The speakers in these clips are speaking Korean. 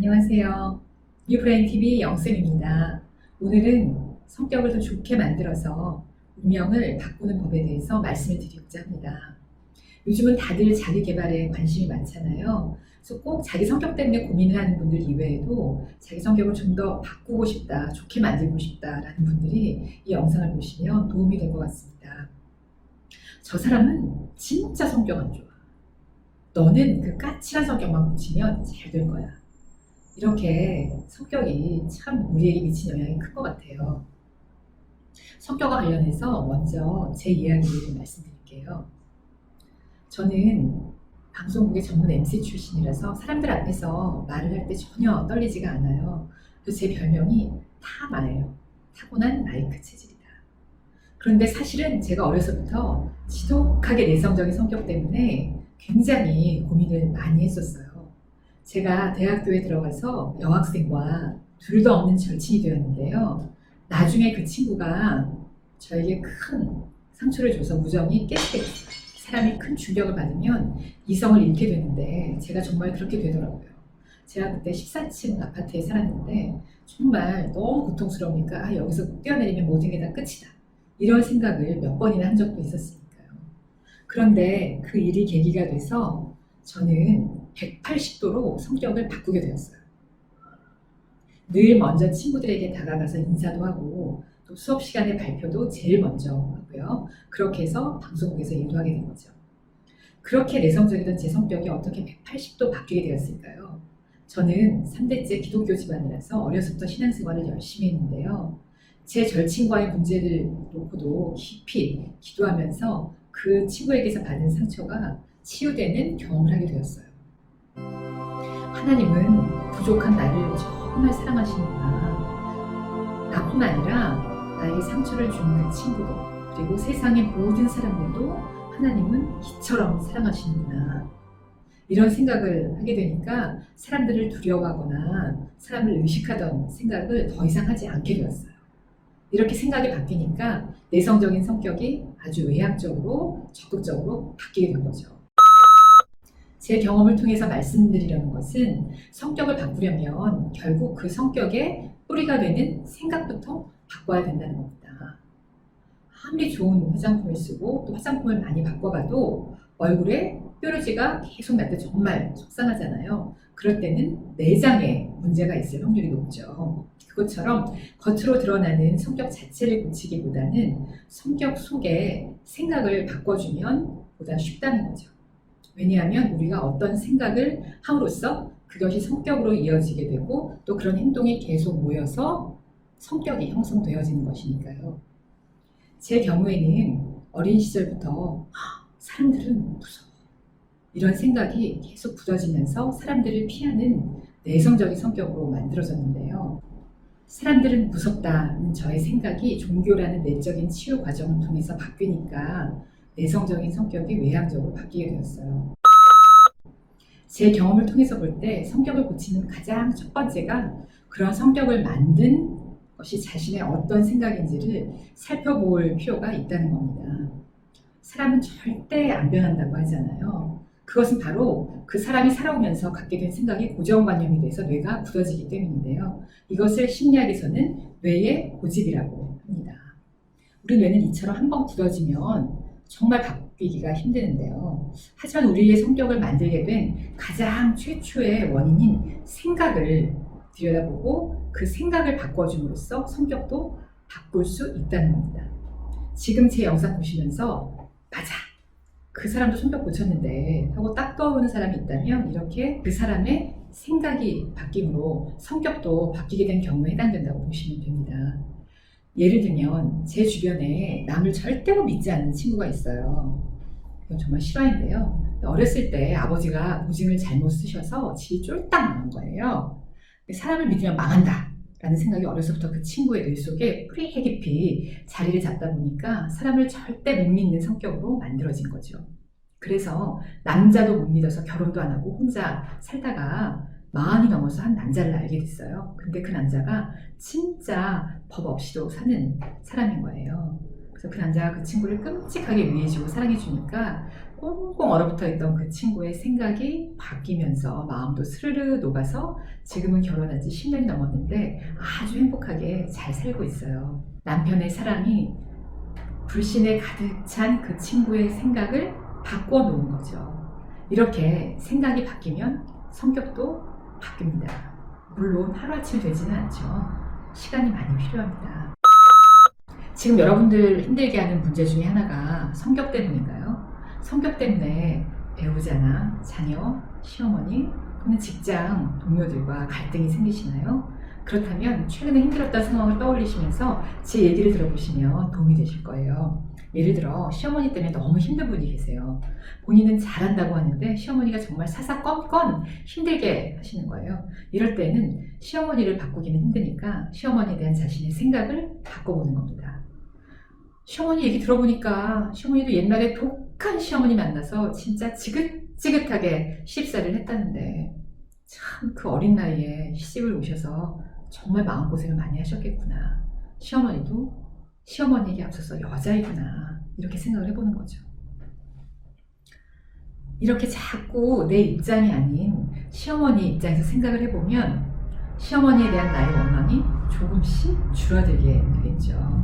안녕하세요. 뉴브레인TV 영쌤입니다. 오늘은 성격을 더 좋게 만들어서 운명을 바꾸는 법에 대해서 말씀을 드리고자 합니다. 요즘은 다들 자기 개발에 관심이 많잖아요. 그래서 꼭 자기 성격 때문에 고민을 하는 분들 이외에도 자기 성격을 좀 더 바꾸고 싶다, 좋게 만들고 싶다라는 분들이 이 영상을 보시면 도움이 될 것 같습니다. 저 사람은 진짜 성격 안 좋아. 너는 그 까칠한 성격만 고치면 잘 될 거야. 이렇게 성격이 참 우리에게 미친 영향이 큰 것 같아요. 성격과 관련해서 먼저 제 이야기를 말씀드릴게요. 저는 방송국의 전문 MC 출신이라서 사람들 앞에서 말을 할 때 전혀 떨리지가 않아요. 그래서 제 별명이 타마예요. 타고난 마이크 체질이다. 그런데 사실은 제가 어려서부터 지독하게 내성적인 성격 때문에 굉장히 고민을 많이 했었어요. 제가 대학교에 들어가서 여학생과 둘도 없는 절친이 되었는데요. 나중에 그 친구가 저에게 큰 상처를 줘서 우정이 깨지겠어요. 사람이 큰 충격을 받으면 이성을 잃게 되는데 제가 정말 그렇게 되더라고요. 제가 그때 14층 아파트에 살았는데 정말 너무 고통스러우니까 여기서 뛰어내리면 모든 게 다 끝이다. 이런 생각을 몇 번이나 한 적도 있었으니까요. 그런데 그 일이 계기가 돼서 저는 180도로 성격을 바꾸게 되었어요. 늘 먼저 친구들에게 다가가서 인사도 하고 또 수업 시간에 발표도 제일 먼저 하고요. 그렇게 해서 방송국에서 일도 하게 된 거죠. 그렇게 내성적이던 제 성격이 어떻게 180도 바뀌게 되었을까요? 저는 3대째 기독교 집안이라서 어려서부터 신앙생활을 열심히 했는데요. 제 절친과의 문제를 놓고도 깊이 기도하면서 그 친구에게서 받은 상처가 치유되는 경험을 하게 되었어요. 하나님은 부족한 나를 정말 사랑하시는구나. 나뿐 아니라 나에게 상처를 주는 그 친구도, 그리고 세상의 모든 사람들도 하나님은 이처럼 사랑하시는구나. 이런 생각을 하게 되니까 사람들을 두려워하거나 사람을 의식하던 생각을 더 이상 하지 않게 되었어요. 이렇게 생각이 바뀌니까 내성적인 성격이 아주 외향적으로 적극적으로 바뀌게 된 거죠. 제 경험을 통해서 말씀드리려는 것은 성격을 바꾸려면 결국 그 성격의 뿌리가 되는 생각부터 바꿔야 된다는 겁니다. 아무리 좋은 화장품을 쓰고 또 화장품을 많이 바꿔봐도 얼굴에 뾰루지가 계속 날 때 정말 속상하잖아요. 그럴 때는 내장에 문제가 있을 확률이 높죠. 그것처럼 겉으로 드러나는 성격 자체를 고치기보다는 성격 속에 생각을 바꿔주면 보다 쉽다는 거죠. 왜냐하면 우리가 어떤 생각을 함으로써 그것이 성격으로 이어지게 되고 또 그런 행동이 계속 모여서 성격이 형성되어지는 것이니까요. 제 경우에는 어린 시절부터 사람들은 무서워. 이런 생각이 계속 굳어지면서 사람들을 피하는 내성적인 성격으로 만들어졌는데요. 사람들은 무섭다는 저의 생각이 종교라는 내적인 치유 과정을 통해서 바뀌니까 내성적인 성격이 외향적으로 바뀌게 되었어요. 제 경험을 통해서 볼 때 성격을 고치는 가장 첫 번째가 그런 성격을 만든 것이 자신의 어떤 생각인지를 살펴볼 필요가 있다는 겁니다. 사람은 절대 안 변한다고 하잖아요. 그것은 바로 그 사람이 살아오면서 갖게 된 생각이 고정관념이 돼서 뇌가 굳어지기 때문인데요. 이것을 심리학에서는 뇌의 고집이라고 합니다. 우리 뇌는 이처럼 한번 굳어지면 정말 바뀌기가 힘드는데요. 하지만 우리의 성격을 만들게 된 가장 최초의 원인인 생각을 들여다보고 그 생각을 바꿔줌으로써 성격도 바꿀 수 있다는 겁니다. 지금 제 영상 보시면서 맞아! 그 사람도 성격 고쳤는데 하고 딱 떠오르는 사람이 있다면 이렇게 그 사람의 생각이 바뀜으로 성격도 바뀌게 된 경우에 해당된다고 보시면 됩니다. 예를 들면 제 주변에 남을 절대로 믿지 않는 친구가 있어요. 이건 정말 실화인데요. 어렸을 때 아버지가 보증을 잘못 쓰셔서 집이 쫄딱 망한 거예요. 사람을 믿으면 망한다 라는 생각이 어려서부터 그 친구의 뇌 속에 뿌리 깊이 자리를 잡다 보니까 사람을 절대 못 믿는 성격으로 만들어진 거죠. 그래서 남자도 못 믿어서 결혼도 안 하고 혼자 살다가 40이 넘어서 한 남자를 알게 됐어요. 근데 그 남자가 진짜 법 없이도 사는 사람인 거예요. 그래서 그 남자가 그 친구를 끔찍하게 위해주고 사랑해주니까 꽁꽁 얼어붙어 있던 그 친구의 생각이 바뀌면서 마음도 스르르 녹아서 지금은 결혼한 지 10년이 넘었는데 아주 행복하게 잘 살고 있어요. 남편의 사랑이 불신에 가득 찬 그 친구의 생각을 바꿔 놓은 거죠. 이렇게 생각이 바뀌면 성격도 바뀝니다. 물론 하루아침에 되지는 않죠. 시간이 많이 필요합니다. 지금 여러분들 힘들게 하는 문제 중에 하나가 성격 때문인가요? 성격 때문에 배우자나 자녀, 시어머니, 또는 직장 동료들과 갈등이 생기시나요? 그렇다면 최근에 힘들었던 상황을 떠올리시면서 제 얘기를 들어보시면 도움이 되실 거예요. 예를 들어 시어머니 때문에 너무 힘든 분이 계세요. 본인은 잘한다고 하는데 시어머니가 정말 사사건건 힘들게 하시는 거예요. 이럴 때는 시어머니를 바꾸기는 힘드니까 시어머니에 대한 자신의 생각을 바꿔보는 겁니다. 시어머니 얘기 들어보니까 시어머니도 옛날에 독한 시어머니 만나서 진짜 지긋지긋하게 시집살이를 했다는데 참 그 어린 나이에 시집을 오셔서 정말 마음고생을 많이 하셨겠구나. 시어머니도 시어머니에게 앞서서 여자이구나. 이렇게 생각을 해보는 거죠. 이렇게 자꾸 내 입장이 아닌 시어머니 입장에서 생각을 해보면 시어머니에 대한 나의 원망이 조금씩 줄어들게 되겠죠.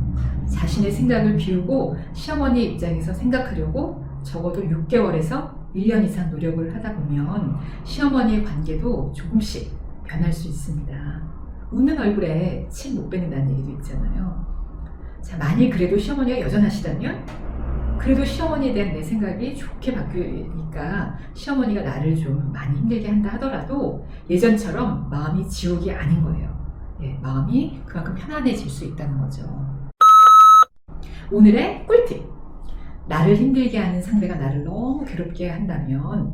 자신의 생각을 비우고 시어머니 입장에서 생각하려고 적어도 6개월에서 1년 이상 노력을 하다 보면 시어머니의 관계도 조금씩 변할 수 있습니다. 웃는 얼굴에 침 못 뱉는다는 얘기도 있잖아요. 자, 만일 그래도 시어머니가 여전하시다면 그래도 시어머니에 대한 내 생각이 좋게 바뀌니까 시어머니가 나를 좀 많이 힘들게 한다 하더라도 예전처럼 마음이 지옥이 아닌 거예요. 예, 마음이 그만큼 편안해질 수 있다는 거죠. 오늘의 꿀팁. 나를 힘들게 하는 상대가 나를 너무 괴롭게 한다면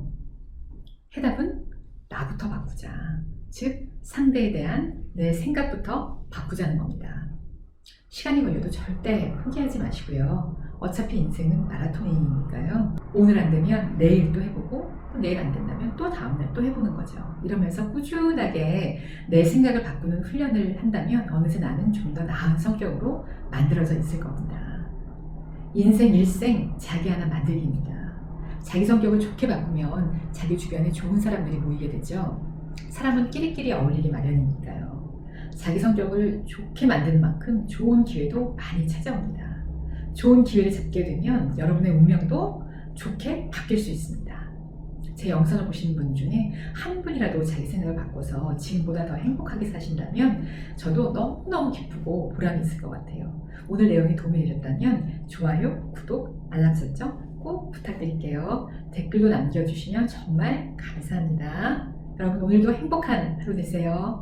해답은 나부터 바꾸자. 즉 상대에 대한 내 생각부터 바꾸자는 겁니다. 시간이 걸려도 절대 포기하지 마시고요. 어차피 인생은 마라톤이니까요. 오늘 안 되면 내일 또 해보고 또 내일 안 된다면 또 다음날 또 해보는 거죠. 이러면서 꾸준하게 내 생각을 바꾸는 훈련을 한다면 어느새 나는 좀 더 나은 성격으로 만들어져 있을 겁니다. 인생 일생 자기 하나 만들기입니다. 자기 성격을 좋게 바꾸면 자기 주변에 좋은 사람들이 모이게 되죠. 사람은 끼리끼리 어울리기 마련이니까요. 자기 성격을 좋게 만드는 만큼 좋은 기회도 많이 찾아옵니다. 좋은 기회를 잡게 되면 여러분의 운명도 좋게 바뀔 수 있습니다. 제 영상을 보시는 분 중에 한 분이라도 자기 생각을 바꿔서 지금보다 더 행복하게 사신다면 저도 너무너무 기쁘고 보람이 있을 것 같아요. 오늘 내용이 도움이 되셨다면 좋아요, 구독, 알람 설정 꼭 부탁드릴게요. 댓글도 남겨주시면 정말 감사합니다. 여러분 오늘도 행복한 하루 되세요.